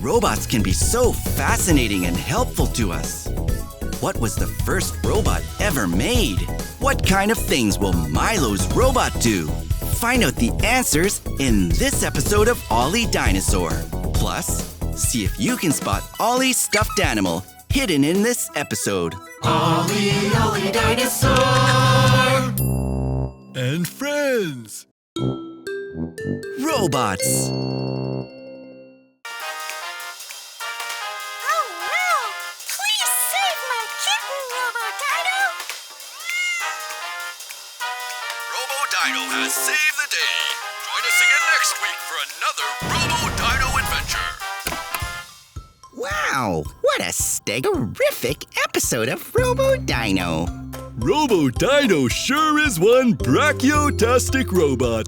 robots can be so fascinating and helpful to us. What was the first robot ever made? What kind of things will Mylo's robot do? Find out the answers in this episode of Olley Dinosaur. Plus, see if you can spot Olley's stuffed animal hidden in this episode. Olley, Olley Dinosaur! And friends! Robots! Oh no! Please save my kitten, Robo-Dino! Robo-Dino has saved the day. Join us again next week for another Robo-Dino adventure. Wow, what a stego-rrific episode of Robo-Dino. Robo-Dino sure is one brachiotastic robot.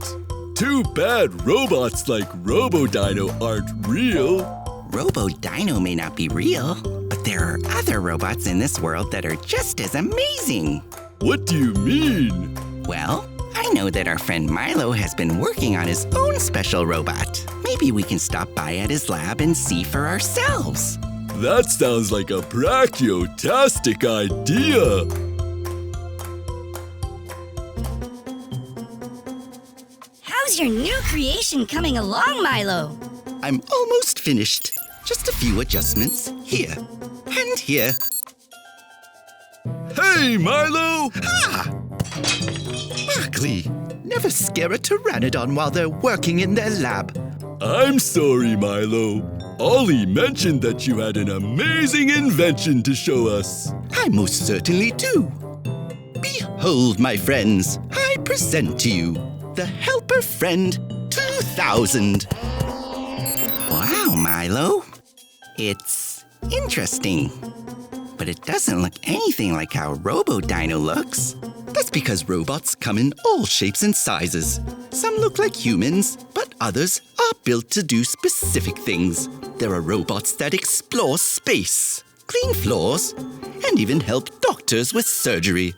Too bad robots like Robo-Dino aren't real. Robo-Dino may not be real, but there are other robots in this world that are just as amazing. What do you mean? Well, I know that our friend Mylo has been working on his own special robot. Maybe we can stop by at his lab and see for ourselves. That sounds like a brachiotastic idea. How's your new creation coming along, Mylo? I'm almost finished. Just a few adjustments here and here. Hey, Mylo! Barkley, never scare a pteranodon while they're working in their lab. I'm sorry, Mylo. Olley mentioned that you had an amazing invention to show us. I most certainly do. Behold, my friends, I present to you the Helper Friend 2000. Wow, Mylo. It's interesting. But it doesn't look anything like how Robo-Dino looks. That's because robots come in all shapes and sizes. Some look like humans, but others are built to do specific things. There are robots that explore space, clean floors, and even help doctors with surgery.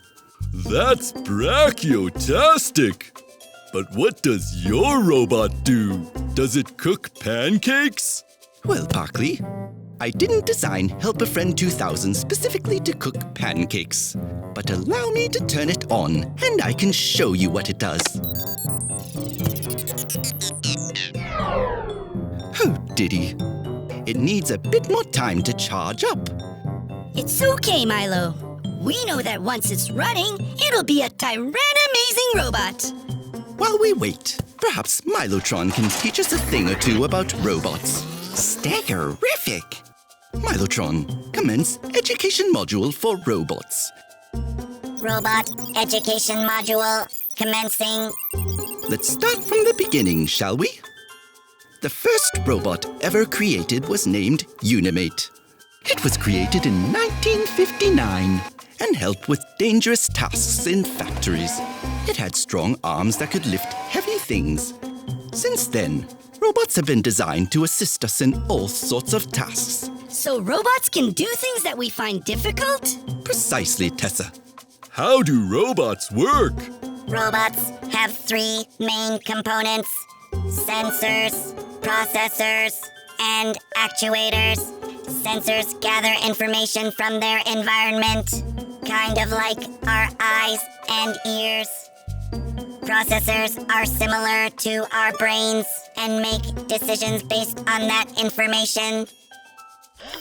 That's brachiotastic. But what does your robot do? Does it cook pancakes? Well, Barkley, I didn't design Helper Friend 2000 specifically to cook pancakes. But allow me to turn it on, and I can show you what it does. Oh, diddy. It needs a bit more time to charge up. It's okay, Mylo. We know that once it's running, it'll be a tyrann-amazing robot. While we wait, perhaps Mylotron can teach us a thing or two about robots. Stego-rrific! Mylotron, commence education module for robots. Robot education module commencing. Let's start from the beginning, shall we? The first robot ever created was named Unimate. It was created in 1959 and helped with dangerous tasks in factories. It had strong arms that could lift heavy things. Since then, robots have been designed to assist us in all sorts of tasks. So robots can do things that we find difficult? Precisely, Tessa. How do robots work? Robots have three main components: sensors, processors, and actuators. Sensors gather information from their environment, kind of like our eyes and ears. Processors are similar to our brains and make decisions based on that information.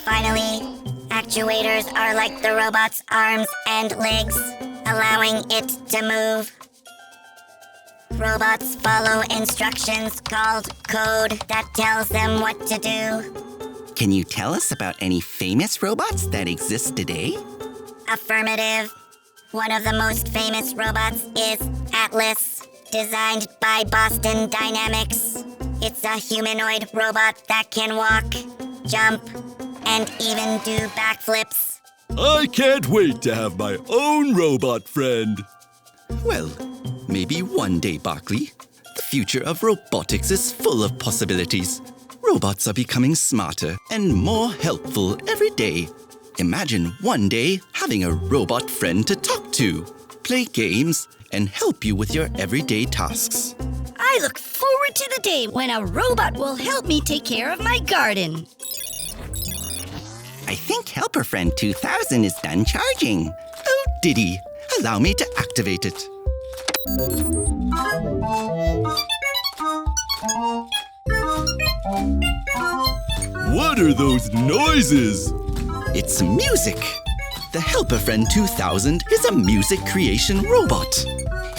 Finally, actuators are like the robot's arms and legs, allowing it to move. Robots follow instructions called code that tells them what to do. Can you tell us about any famous robots that exist today? Affirmative. One of the most famous robots is Atlas, designed by Boston Dynamics. It's a humanoid robot that can walk, jump, and even do backflips. I can't wait to have my own robot friend. Well, maybe one day, Barkley. The future of robotics is full of possibilities. Robots are becoming smarter and more helpful every day. Imagine one day having a robot friend to talk to, play games, and help you with your everyday tasks. I look forward to the day when a robot will help me take care of my garden. I think Helper Friend 2000 is done charging. Oh, Diddy, allow me to activate it. What are those noises? It's music. The Helper Friend 2000 is a music creation robot.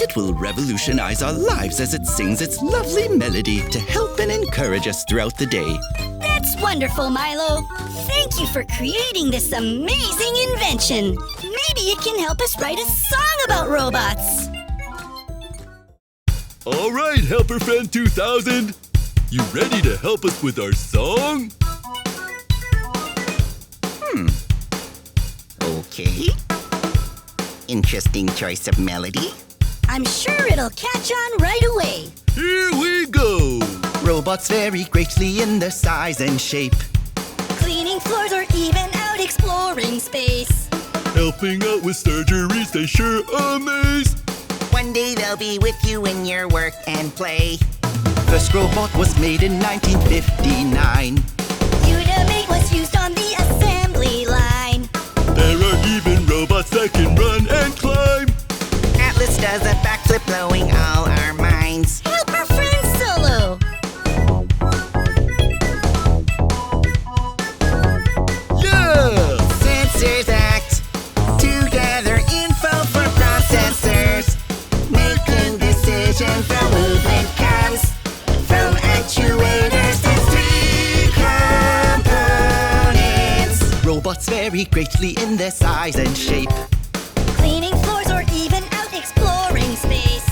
It will revolutionize our lives as it sings its lovely melody to help and encourage us throughout the day. That's wonderful, Mylo. Thank you for creating this amazing invention. Maybe it can help us write a song about robots. All right, Helper Friend 2000. You ready to help us with our song? Okay. Interesting choice of melody. I'm sure it'll catch on right away. Here we go. Robots vary greatly in their size and shape. Cleaning floors or even out exploring space. Helping out with surgeries, they sure amaze. One day they'll be with you in your work and play. First robot was made in 1959. Unimate was used on the assembly line. There are even robots that can run and climb. Atlas does a backflip, blowing all our minds. Helper Friend Solo. Yeah! Sensors act to gather info for processors. Making decisions from movement comes from actuators. There's 3 components. Robots vary greatly in their size and shape. Cleaning floors or even out exploring space.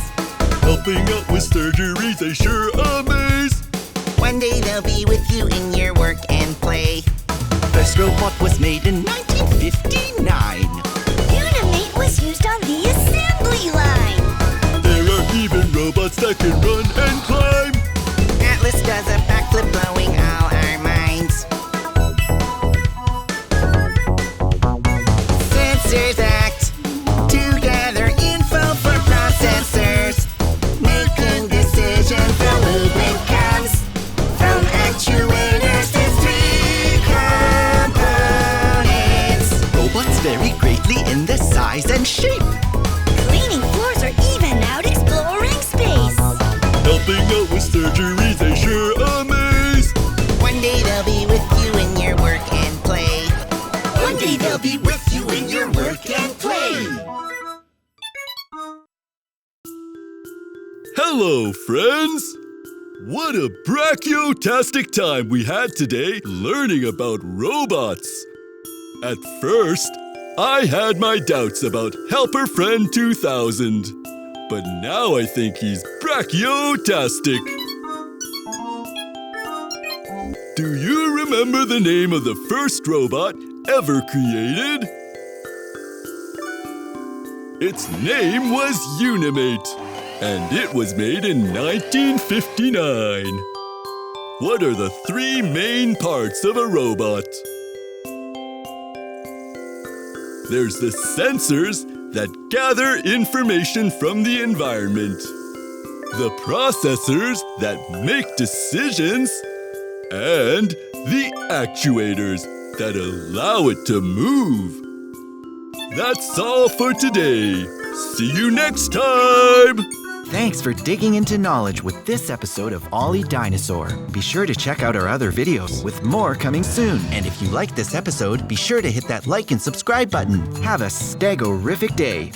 Helping out with surgeries, they sure amaze. One day they'll be with you in your work and play. First robot was made in 1959. Unimate was used on the assembly line. There are even robots that can run and climb. Atlas does a backflip, blowing all our minds. Sensors act to gather info for processors. Making decisions from movement comes from actuators. There's 3 components. Robots vary greatly in their size and shape. Cleaning floors or even out exploring space. Helping out with surgeries, they sure amaze. One day they'll be with you in your work and play. One day they'll be with you in your work and play. Hello, friends! What a brachiotastic time we had today learning about robots. At first, I had my doubts about Helper Friend 2000, but now I think he's brachiotastic. Do you remember the name of the first robot ever created? Its name was Unimate, and it was made in 1959. What are the 3 main parts of a robot? There's the sensors that gather information from the environment, the processors that make decisions, and the actuators that allow it to move. That's all for today. See you next time! Thanks for digging into knowledge with this episode of Olley Dinosaur. Be sure to check out our other videos, with more coming soon. And if you like this episode, be sure to hit that like and subscribe button. Have a stego-rrific day.